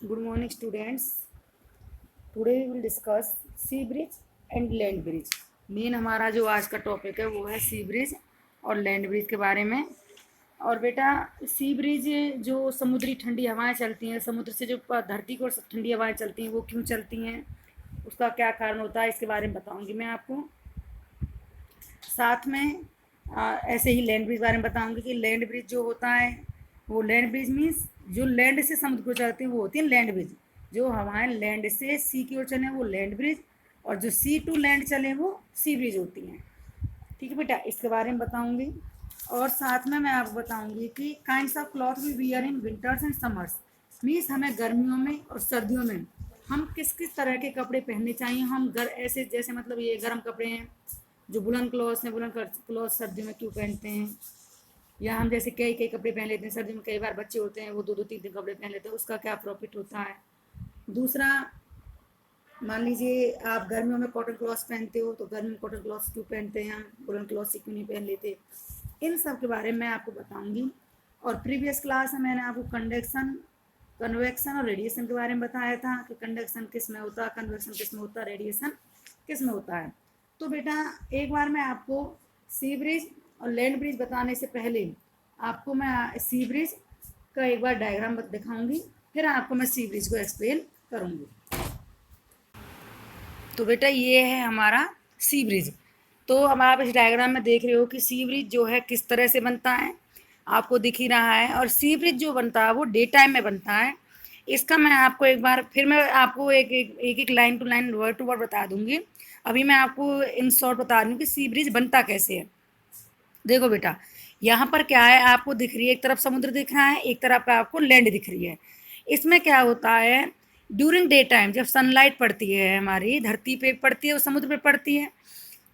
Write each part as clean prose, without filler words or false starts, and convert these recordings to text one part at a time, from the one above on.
Good morning, students. Today we will discuss sea bridge and land bridge. Main हमारा जो आज का topic है वो है सी ब्रिज और लैंड ब्रिज के बारे में। और बेटा, सी ब्रिज जो समुद्री ठंडी हवाएं चलती हैं, समुद्र से जो धरती को ठंडी हवाएं चलती हैं वो क्यों चलती हैं, उसका क्या कारण होता है, इसके बारे में बताऊंगी मैं आपको। साथ में ऐसे ही लैंड ब्रिज बारे में बताऊंगी कि लैंड ब्रिज जो होता है वो लैंड ब्रिज मीन्स जो लैंड से समुद्र को चलती हैं वो होती है लैंड ब्रिज। जो हवाएं लैंड से सी की ओर चले वो लैंड ब्रिज, और जो सी टू लैंड चले वो सी ब्रिज होती हैं। ठीक है बेटा, इसके बारे में बताऊंगी। और साथ में मैं आपको बताऊंगी कि kinds of cloth we wear in winters and summers. Means हमें गर्मियों में और सर्दियों में हम किस किस तरह के कपड़े पहनने चाहिए। हम ऐसे जैसे मतलब ये गर्म कपड़े हैं जो बुलन क्लॉथ हैं, बुलन क्लॉथ सर्दियों में क्यों पहनते हैं, या हम जैसे कई कई कपड़े पहन लेते हैं सर्दियों में, कई बार बच्चे होते हैं वो दो दो तीन तीन कपड़े पहन लेते हैं, उसका क्या प्रॉफिट होता है। दूसरा, मान लीजिए आप गर्मियों में कॉटन क्लॉथ पहनते हो तो गर्मी में कॉटन क्लॉथ क्यों पहनते हैं, हम वुलन क्लॉथ से क्यों नहीं पहन लेते। इन सब के बारे में मैं आपको बताऊंगी। और प्रीवियस क्लास में मैंने आपको कंडक्शन, कन्वेक्शन और रेडिएशन के बारे में बताया था कि कंडक्शन किस में होता है, कन्वेक्शन किस में होता है, रेडिएशन किस में होता है। तो बेटा, एक बार मैं आपको सी ब्रिज और लैंड ब्रिज बताने से पहले आपको मैं सी ब्रिज का एक बार डायग्राम दिखाऊंगी, फिर आपको मैं सी ब्रिज को एक्सप्लेन करूंगी। तो बेटा, ये है हमारा सी ब्रिज। तो अब आप इस डायग्राम में देख रहे हो कि सी ब्रिज जो है किस तरह से बनता है, आपको दिख ही रहा है। और सी ब्रिज जो बनता है वो डे टाइम में बनता है। इसका मैं आपको एक बार फिर मैं आपको एक line to line, word to word बता दूंगी। अभी मैं आपको इन शॉर्ट बता दूँ कि सी ब्रिज बनता कैसे है। देखो बेटा, यहाँ पर क्या है, आपको दिख रही है, एक तरफ समुद्र दिख रहा है, एक तरफ आपको लैंड दिख रही है। इसमें क्या होता है, ड्यूरिंग डे टाइम जब सनलाइट पड़ती है हमारी धरती पे पड़ती है और समुद्र पे पड़ती है,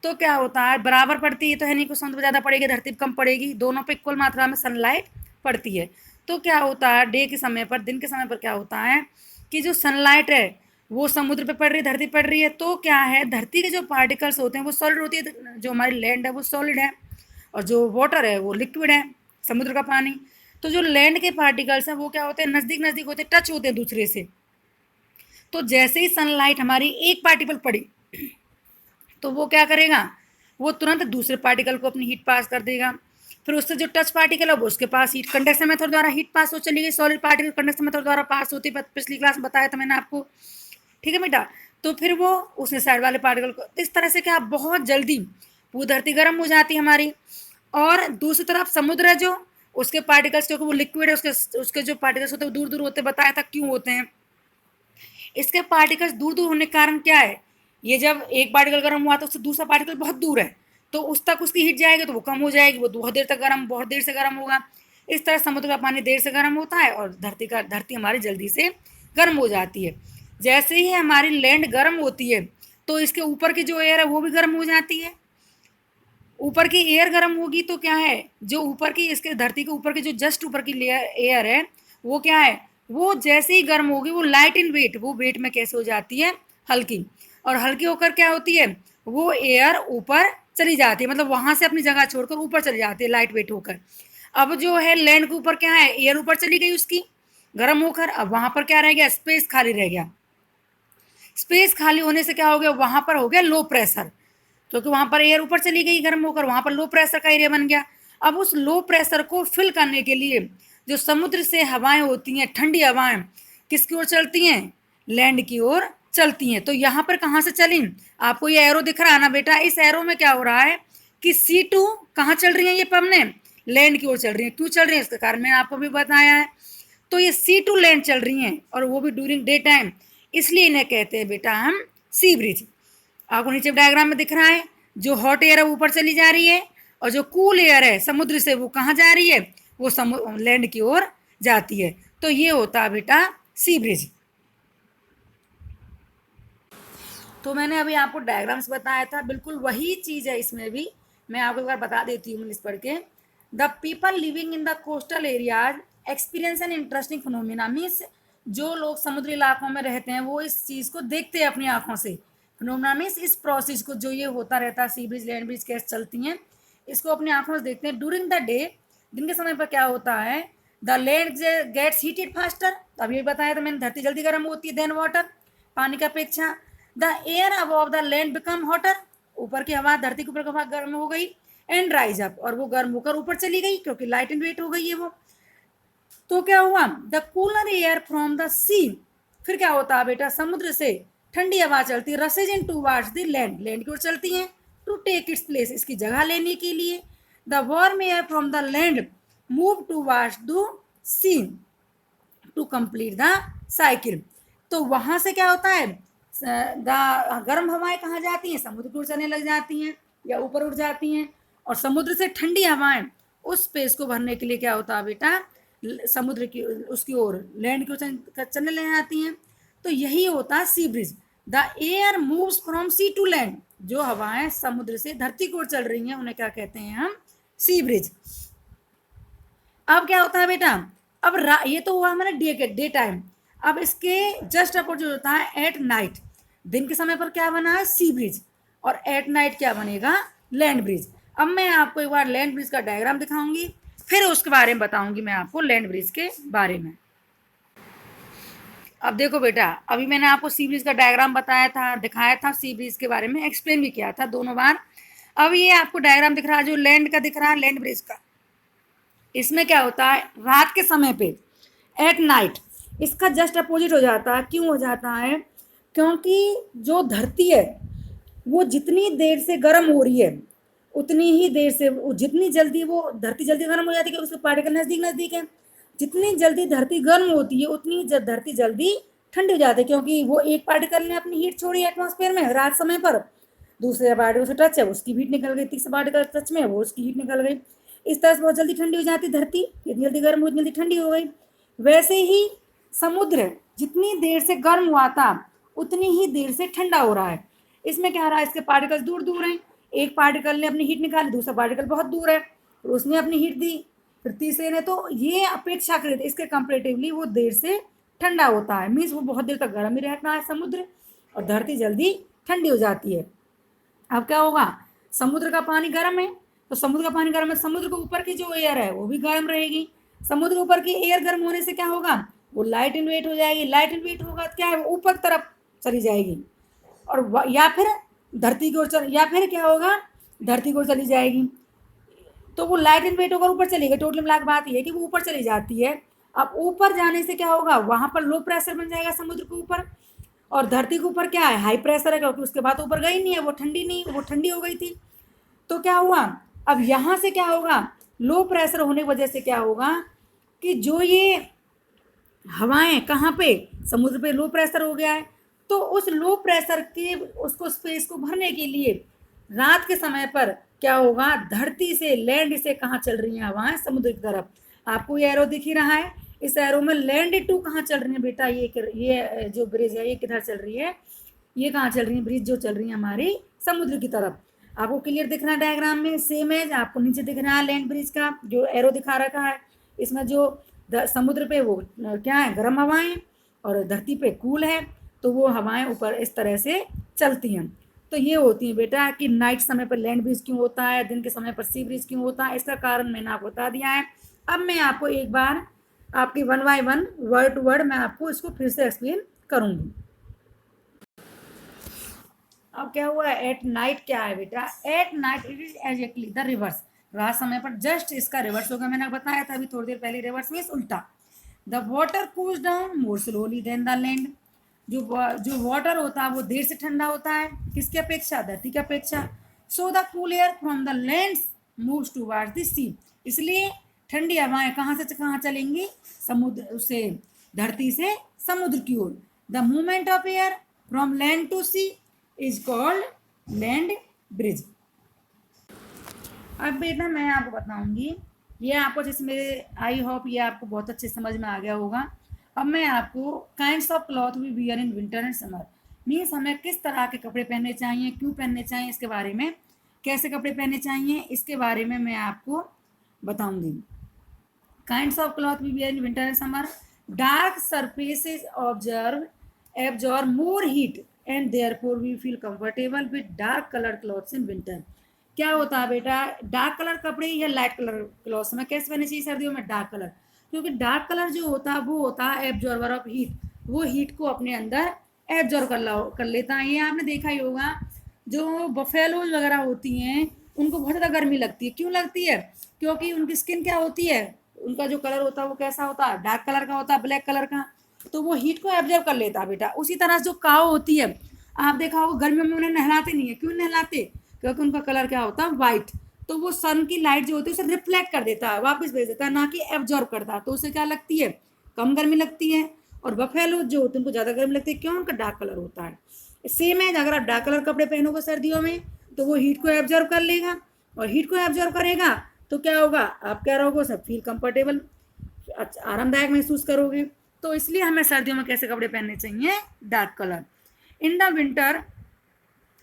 तो क्या होता है, बराबर पड़ती है तो है नहीं कि समुद्र ज़्यादा पड़ेगी धरती पे कम पड़ेगी, दोनों पे इक्वल मात्रा में सनलाइट पड़ती है। तो क्या होता है, डे के समय पर, दिन के समय पर क्या होता है कि जो सनलाइट है वो समुद्र पे पड़ रही है, धरती पड़ रही है, तो क्या है, धरती के जो पार्टिकल्स होते हैं वो सॉलिड होती है, जो हमारी लैंड है वो सॉलिड है, और जो वाटर है वो लिक्विड है, समुद्र का पानी। तो जो लैंड के पार्टिकल्स हैं वो क्या होते हैं, नज़दीक नज़दीक होते हैं, टच होते हैं दूसरे से। तो जैसे ही सनलाइट हमारी एक पार्टिकल पड़ी तो वो क्या करेगा, वो तुरंत दूसरे पार्टिकल को अपनी हीट पास कर देगा। फिर उससे जो टच पार्टिकल है वो उसके पास हीट, कंडक्शन मेथड द्वारा हीट पास हो चली गई, सॉलिड पार्टिकल कंडक्शन मेथड द्वारा पास होती है, पिछली क्लास में बताया था मैंने आपको। ठीक है बेटा, तो फिर वो उसने साइड वाले पार्टिकल को इस तरह से क्या बहुत जल्दी वो धरती गर्म हो जाती है हमारी। और दूसरी तरफ समुद्र है जो, उसके पार्टिकल्स, क्योंकि वो लिक्विड है, उसके उसके जो पार्टिकल्स होते हैं वो दूर दूर होते, बताया था क्यों होते हैं। इसके पार्टिकल्स दूर दूर होने के कारण क्या है, ये जब एक पार्टिकल गर्म हुआ तो उससे दूसरा पार्टिकल बहुत दूर है, तो उस तक उसकी हीट जाएगी तो वो कम हो जाएगी, वो बहुत देर तक गर्म, बहुत देर से गर्म होगा। इस तरह समुद्र का पानी देर से गर्म होता है और धरती हमारी जल्दी से गर्म हो जाती है। जैसे ही हमारी लैंड गर्म होती है तो इसके ऊपर की जो एयर है वो भी गर्म हो जाती है। ऊपर की एयर गर्म होगी तो क्या है, जो ऊपर की, इसके धरती के ऊपर की जो जस्ट ऊपर की लेयर एयर है वो क्या है, वो जैसे ही गर्म होगी वो लाइट इन वेट, वो वेट में कैसे हो जाती है, हल्की। और हल्की होकर क्या होती है, वो एयर ऊपर चली जाती है, मतलब वहां से अपनी जगह छोड़कर ऊपर चली जाती है लाइट वेट होकर। अब जो है लैंड के ऊपर क्या है, एयर ऊपर चली गई उसकी गर्म होकर, अब वहां पर क्या रह गया, स्पेस खाली रह गया। स्पेस खाली होने से क्या हो गया, वहां पर हो गया लो प्रेशर, क्योंकि वहां पर एयर ऊपर चली गई गर्म होकर, वहां पर लो प्रेशर का एरिया बन गया। अब उस लो प्रेशर को फिल करने के लिए जो समुद्र से हवाएं होती हैं, ठंडी हवाएं किसकी ओर चलती हैं, लैंड की ओर चलती हैं। तो यहाँ पर कहाँ से चली, आपको ये एरो दिख रहा है ना बेटा, इस एरो में क्या हो रहा है कि C2 कहाँ चल रही है, ये पवने लैंड की ओर चल रही है। क्यों चल रही है इसका कारण मैंने आपको भी बताया है। तो ये C2 लैंड चल रही हैं और वो भी ड्यूरिंग डे टाइम, इसलिए इन्हें कहते हैं बेटा हम सी ब्रिज। आपको नीचे डायग्राम में दिख रहा है, जो हॉट एयर है ऊपर चली जा रही है, और जो कूल एयर है समुद्र से वो कहाँ जा रही है, वो लैंड की ओर जाती है। तो ये होता है बेटा सी ब्रिज। तो मैंने अभी आपको डायग्राम्स बताया था, बिल्कुल वही चीज़ है इसमें भी, मैं आपको एक बार बता देती हूँ इंग्लिश पढ़ के। The people living in the coastal areas experience an interesting phenomena, means जो लोग समुद्री इलाकों में रहते हैं वो इस चीज़ को देखते हैं अपनी आंखों से। फिनोमिना मीन्स इस प्रोसेस को, जो ये होता रहता है, सी ब्रिज लैंड ब्रिज कैसे चलती हैं, इसको अपनी आंखों से देखते हैं। ड्यूरिंग द डे, दिन के समय पर क्या होता है, the land gets heated faster, अब ये बताया था मैंने, धरती जल्दी गर्म होती है देन वाटर, पानी की अपेक्षा। The air above the land become hotter, ऊपर की हवा, धरती के ऊपर की हवा गर्म हो गई, एंड राइज अप, और वो गर्म होकर ऊपर चली गई क्योंकि लाइट इन वेट हो गई है वो। तो क्या हुआ, the cooler air from the sea, फिर क्या होता है बेटा, समुद्र से ठंडी हवा चलती है, rushes in towards the land, land की ओर चलती हैं, टू टेक इट्स प्लेस, इसकी जगह लेने के लिए। The warm air from the land move towards the sea to complete the cycle. तो वहां से क्या होता है, गर्म हवाएं कहाँ जाती हैं, समुद्र की ओर चलने लग जाती हैं या ऊपर उठ जाती हैं, और समुद्र से ठंडी हवाएं उस स्पेस को भरने के लिए क्या होता है बेटा, समुद्र की उसकी ओर, लैंड की ओर चलने लग जाती हैं। तो यही होता है sea breeze. The air moves from sea to land, जो हवाएं समुद्र से धरती की ओर चल रही हैं उन्हें क्या कहते हैं हम, सी ब्रिज। अब क्या होता है बेटा, अब ये तो हुआ हमारा डे टाइम। अब इसके जस्ट अपोजिट होता है एट नाइट, दिन के समय पर क्या बना है, सी ब्रिज, और एट नाइट क्या बनेगा, लैंड ब्रिज। अब मैं आपको एक बार लैंड ब्रिज का डायग्राम दिखाऊंगी, फिर उसके बारे में बताऊंगी मैं आपको लैंड ब्रिज के बारे में। अब देखो बेटा, अभी मैंने आपको सी ब्रिज का डायग्राम बताया था, दिखाया था, सी ब्रिज के बारे में एक्सप्लेन भी किया था दोनों बार। अब ये आपको डायग्राम दिख रहा है जो लैंड का दिख रहा है, लैंड ब्रिज का, इसमें क्या होता है, रात के समय पे, एट नाइट, इसका जस्ट अपोजिट हो जाता है। क्यों हो जाता है, क्योंकि जो धरती है वो जितनी देर से गर्म हो रही है उतनी ही देर से, जितनी जल्दी वो धरती जल्दी गर्म हो जाती है, उसके पार्टिकल नज़दीक नज़दीक है, जितनी जल्दी धरती गर्म होती है उतनी धरती जल्दी ठंडी हो जाती है, क्योंकि वो एक पार्टिकल ने अपनी हीट छोड़ी एटमॉस्फेयर में रात समय पर, दूसरे पार्टिकल से टच है उसकी हीट निकल गई, तीसरे पार्टिकल टच में वो उसकी हीट निकल गई, इस तरह से बहुत जल्दी ठंडी हो जाती धरती, इतनी जल्दी गर्म हुई, जल्दी ठंडी हो गई। वैसे ही समुद्र जितनी देर से गर्म हुआ था उतनी ही देर से ठंडा हो रहा है। इसमें क्या हो रहा है, इसके पार्टिकल्स दूर दूर हैं, एक पार्टिकल ने अपनी हीट निकाली, दूसरा पार्टिकल बहुत दूर है, फिर उसने अपनी हीट दी, फिर तीसरे ने, तो ये अपेक्षाकृत इसके कंपेरेटिवली वो देर से ठंडा होता है, मीन्स वो बहुत देर तक गर्म ही रहता है समुद्र, और धरती जल्दी ठंडी हो जाती है। अब क्या होगा, समुद्र का पानी गर्म है, तो समुद्र का पानी गर्म है, समुद्र के ऊपर की जो एयर है वो भी गर्म रहेगी, समुद्र के ऊपर की एयर गर्म होने से क्या होगा, वो लाइट इन वेट हो जाएगी, लाइट इन वेट होगा तो क्या है, वो ऊपर तरफ चली जाएगी, और या फिर धरती की ओर चल, या फिर क्या होगा, धरती की ओर चली जाएगी, तो वो लाइट इन वेट होकर ऊपर चली गई। टोटल मिला के बात ये है कि वो ऊपर चली जाती है। अब ऊपर जाने से क्या होगा, वहां पर लो प्रेशर बन जाएगा समुद्र के ऊपर, और धरती के ऊपर क्या है, हाई प्रेशर है, क्योंकि उसके बाद ऊपर गई नहीं है, वो ठंडी नहीं, वो ठंडी हो गई थी। तो क्या हुआ, अब यहाँ से क्या होगा, लो प्रेशर होने की वजह से क्या होगा कि जो ये हवाएं कहाँ पे, समुद्र पे लो प्रेशर हो गया है, तो उस लो प्रेशर के उसको स्पेस को भरने के लिए रात के समय पर क्या होगा, धरती से लैंड से कहाँ चल रही हैं हवाएं, समुद्र की तरफ। आपको ये एरो दिख ही रहा है, इस एरो में लैंड टू कहाँ चल रही है बेटा, ये जो ब्रिज है ये किधर चल रही है, ये कहाँ चल रही है, ब्रिज जो चल रही है हमारी समुद्र की तरफ। आपको क्लियर दिख रहा है डायग्राम में, सेम है आपको नीचे दिख रहा है लैंड ब्रिज का जो एरो दिखा रखा है, इसमें जो समुद्र पे वो क्या है, गर्म हवाएं, और धरती पे कूल है, तो वो हवाएं ऊपर इस तरह से चलती हैं। तो ये होती है बेटा कि नाइट समय पर लैंड ब्रिज क्यों होता है, दिन के समय पर सी ब्रिज क्यों होता है, इसका कारण मैंने आपको बता दिया है। अब मैं आपको एक बार आपकी one by one word to word मैं आपको इसको फिर से एक्सप्लेन करूँगी। अब क्या हुआ, एट नाइट क्या है बेटा, at night it is exactly the reverse, रात समय पर जस्ट इसका रिवर्स होगा, मैंने बताया था अभी थोड़ी देर पहले, रिवर्स मीन्स उल्टा। The water cools down more slowly then the land, जो वाटर होता है वो देर से ठंडा होता है, किसकी अपेक्षा, धरती की अपेक्षा। So the cool air from the land moves towards the sea, इसलिए ठंडी हवाएं कहाँ से कहाँ चलेंगी, समुद्र से, धरती से समुद्र की ओर। The movement of air from land to sea is called land breeze. अब बेटा मैं आपको बताऊंगी, ये आपको जिसमें आई होप ये आपको बहुत अच्छे समझ में आ गया होगा। अब मैं आपको kinds of cloth we wear in winter and summer, means हमें किस तरह के कपड़े पहनने चाहिए, क्यों पहनने चाहिए, इसके बारे में, कैसे कपड़े पहनने चाहिए इसके बारे में मैं आपको बताऊंगी। Kinds of cloth we wear in winter and summer, dark surfaces absorb more heat and therefore we feel comfortable with dark colored clothes in winter। क्या होता है बेटा, डार्क कलर कपड़े या लाइट कलर क्लॉथ्स में कैसे पहनने चाहिए सर्दियों में, डार्क कलर, क्योंकि डार्क कलर जो होता है वो होता है एब्जॉर्बर ऑफ हीट, वो हीट को अपने अंदर एब्जॉर्ब कर लेता है। ये आपने देखा ही होगा, जो बफेलोज वगैरह होती हैं उनको बहुत ज़्यादा गर्मी लगती है। क्यों लगती है? क्योंकि उनकी स्किन क्या होती है, उनका जो कलर होता है वो कैसा होता है, डार्क कलर का होता है, ब्लैक कलर का, तो वो हीट को एब्जॉर्ब कर लेता है बेटा। उसी तरह जो काऊ होती है, आप देखा होगा गर्मियों में उन्हें नहलाते नहीं है। क्यों नहलाते? क्योंकि उनका कलर क्या होता है, वाइट, तो वो सन की लाइट जो होती है उसे रिफ्लेक्ट कर देता है, वापस भेज देता है, ना कि एब्जॉर्ब करता, तो उसे क्या लगती है, कम गर्मी लगती है। और बफेलो जो होते हैं उनको ज़्यादा गर्मी लगती है। क्यों? उनका डार्क कलर होता है। सेम है, अगर आप डार्क कलर कपड़े पहनोगे सर्दियों में तो वो हीट को एब्जॉर्ब कर लेगा, और हीट को एब्जॉर्ब करेगा तो क्या होगा, आप क्या रहोगे, सब फील कंफर्टेबल, आरामदायक महसूस करोगे। तो इसलिए हमें सर्दियों में कैसे कपड़े पहनने चाहिए, dark colour. In the winter,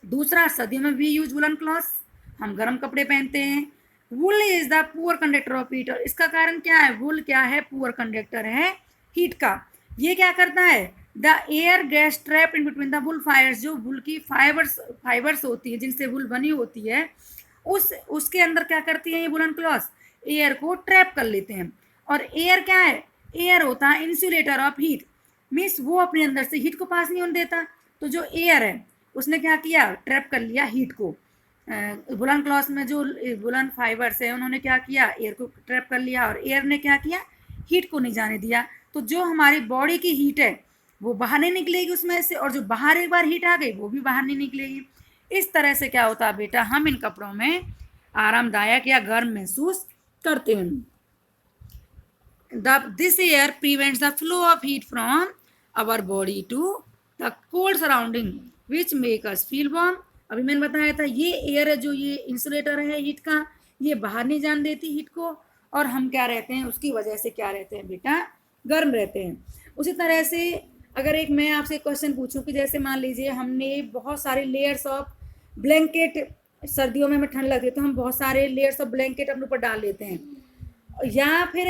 दूसरा, सर्दियों में वी यूज वुलन क्लॉथ्स, हम गर्म कपड़े पहनते हैं। Wool is the poor conductor of heat, और इसका कारण क्या है, वुल क्या है, पुअर कंडक्टर है हीट का। ये क्या करता है, the air gas trap in between the wool fibres, जो वुल की फाइबर्स होती है जिनसे वुल बनी होती है, उसके अंदर क्या करती है ये वुलन क्लॉथ्स, एयर को ट्रैप कर लेते हैं। और एयर क्या है, एयर होता है इंसुलेटर ऑफ हीट, मीन्स वो अपने अंदर से हीट को पास नहीं होने देता। तो जो एयर है उसने क्या किया, ट्रैप कर लिया हीट को। वुलन क्लॉथ में जो वुलन फाइबर्स है उन्होंने क्या किया, एयर को ट्रैप कर लिया, और एयर ने क्या किया, हीट को नहीं जाने दिया। तो जो हमारी बॉडी की हीट है वो बाहर नहीं निकलेगी उसमें से, और जो बाहर एक बार हीट आ गई वो भी बाहर नहीं निकलेगी। इस तरह से क्या होता है बेटा, हम इन कपड़ों में आरामदायक या गर्म महसूस करते हैं। This air prevents the flow of heat from our body to the cold surrounding which make us feel warm। अभी मैंने बताया था ये एयर है जो ये इंसुलेटर है हीट का, ये बाहर नहीं जान देती हीट को, और हम क्या रहते हैं उसकी वजह से क्या रहते हैं बेटा, गर्म रहते हैं। उसी तरह से अगर एक मैं आपसे क्वेश्चन पूछूं कि जैसे मान लीजिए हमने बहुत सारे लेयर्स ऑफ ब्लैंकेट, सर्दियों में हमें ठंड लगती है तो हम बहुत सारे लेयर्स ऑफ ब्लैंकेट अपने ऊपर डाल लेते हैं, या फिर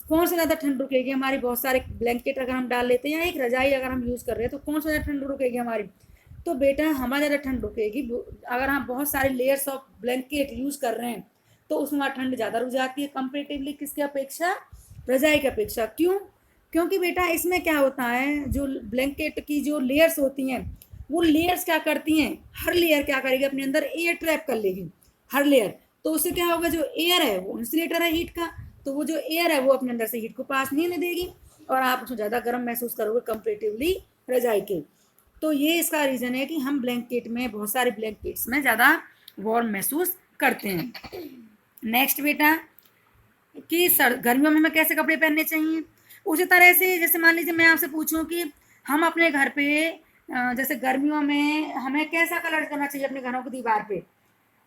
कौन सा ज़्यादा ठंड रुकेगी हमारी, बहुत सारे ब्लैंकेट अगर हम डाल लेते हैं या एक रजाई अगर हम यूज़ कर रहे हैं तो कौन सा ज़्यादा ठंड रुकेगी हमारी, तो बेटा हमारी ज़्यादा ठंड रुकेगी अगर हम बहुत सारे लेयर्स ऑफ ब्लैंकेट यूज़ कर रहे हैं, तो उसमें हमारी ठंड ज़्यादा रुक जाती है कंपेरेटिवली किसके अपेक्षा, रजाई की अपेक्षा। क्यों? क्योंकि बेटा इसमें क्या होता है, जो ब्लैंकेट की जो लेयर्स होती हैं वो लेयर्स क्या करती हैं, हर लेयर क्या करेगी अपने अंदर एयर ट्रैप कर लेगी, हर लेयर। तो उससे क्या होगा, जो एयर है वो इंसुलेटर है हीट का, तो वो जो एयर है वो अपने अंदर से हीट को पास नहीं होने देगी, और आप उसमें ज़्यादा गर्म महसूस करोगे कंपेरेटिवली रजाई के। तो ये इसका रीज़न है कि हम ब्लैंकेट में, बहुत सारे ब्लैंकेट्स में ज़्यादा वार्म महसूस करते हैं। नेक्स्ट बेटा, कि गर्मियों में हमें कैसे कपड़े पहनने चाहिए। उसी तरह से जैसे मान लीजिए मैं आपसे पूछूं कि हम अपने घर पे जैसे गर्मियों में हमें कैसा कलर करना चाहिए अपने घरों की दीवार पे,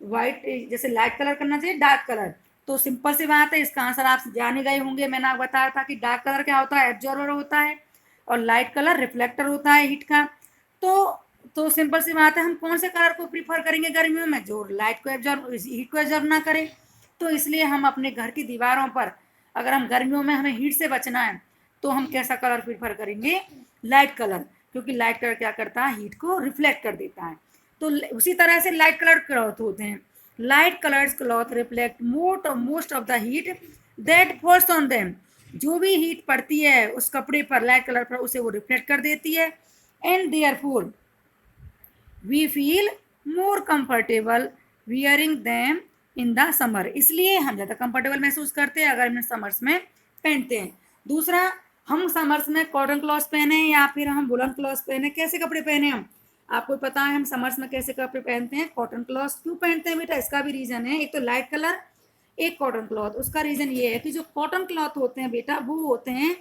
वाइट, जैसे लाइट कलर करना चाहिए, डार्क कलर। तो सिंपल सी बात है, इसका आंसर आप जाने गए होंगे। मैंने आपको बताया था कि डार्क कलर क्या होता है, एब्जॉर्बर होता है, और लाइट कलर रिफ्लेक्टर होता है हीट का। तो सिंपल सी बात है, हम कौन से कलर को प्रीफर करेंगे गर्मियों में, जो लाइट को एब्जॉर्ब, हीट को एब्जॉर्ब ना करे। तो इसलिए हम अपने घर की दीवारों पर, अगर हम गर्मियों में हमें हीट से बचना है तो हम कैसा कलर प्रीफर करेंगे, लाइट कलर, क्योंकि लाइट कलर क्या करता है, हीट को रिफ्लेक्ट कर देता है। तो उसी तरह से लाइट कलर क्लॉथ होते हैं, light colours cloth reflect most of the heat that falls on them, जो भी हीट पड़ती है उस कपड़े पर, लाइट कलर पर, उसे वो रिफ्लेक्ट कर देती है। And therefore we feel more comfortable wearing them in the summer, इसलिए हम ज़्यादा कंफर्टेबल महसूस करते हैं अगर हम समर्स में पहनते हैं। दूसरा, हम समर्स में कॉटन क्लॉथ पहने या फिर हम वुलन क्लॉथ पहने, कैसे कपड़े पहने हम, आपको पता है हम समर्स में कैसे कपड़े पहनते हैं, कॉटन क्लॉथ। क्यों पहनते हैं बेटा, इसका भी रीज़न है, एक तो लाइट कलर, एक कॉटन क्लॉथ। उसका रीज़न ये है कि जो कॉटन क्लॉथ होते हैं बेटा वो होते हैं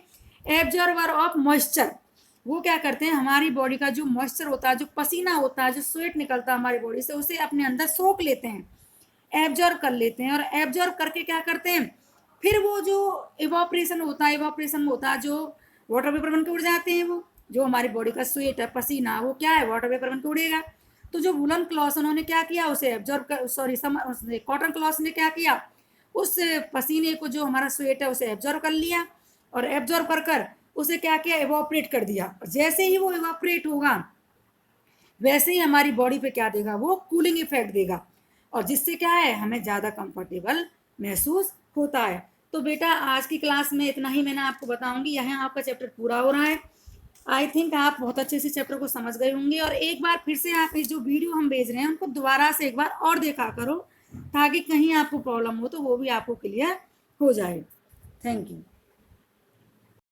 एब्जॉर्बर ऑफ मॉइस्चर। वो क्या करते हैं, हमारी बॉडी का जो मॉइस्चर होता है, जो पसीना होता है, जो स्वेट निकलता है हमारी बॉडी से, उसे अपने अंदर सोख लेते हैं, एब्जॉर्ब कर लेते हैं, और एब्जॉर्ब करके क्या करते हैं, फिर वो जो इवापोरेशन होता है, जो वाटर वेपर बन के उड़ जाते हैं, वो जो हमारी बॉडी का स्वेट है, पसीना, वो क्या है, वाटर वेपर बन के उड़ेगा। तो जो वुलन क्लॉथ उन्होंने क्या किया, उसे एब्जॉर्ब कर, सॉरी कॉटन क्लॉथ ने क्या किया, उस पसीने को, जो हमारा स्वेट है, उसे एब्जॉर्ब कर लिया, और एब्जॉर्ब कर कर उसे क्या किया, इवापोरेट कर दिया। जैसे ही वो इवापोरेट होगा वैसे ही हमारी बॉडी पे क्या देगा, वो कूलिंग इफेक्ट देगा, और जिससे क्या है, हमें ज़्यादा कंफर्टेबल महसूस होता है। तो बेटा आज की क्लास में इतना ही मैंने आपको बताऊंगी, यहाँ आपका चैप्टर पूरा हो रहा है। आई थिंक आप बहुत अच्छे से चैप्टर को समझ गए होंगे, और एक बार फिर से आप इस जो वीडियो हम भेज रहे हैं उनको दोबारा से एक बार और देखा करो, ताकि कहीं आपको प्रॉब्लम हो तो वो भी आपको क्लियर हो जाए। Thank you.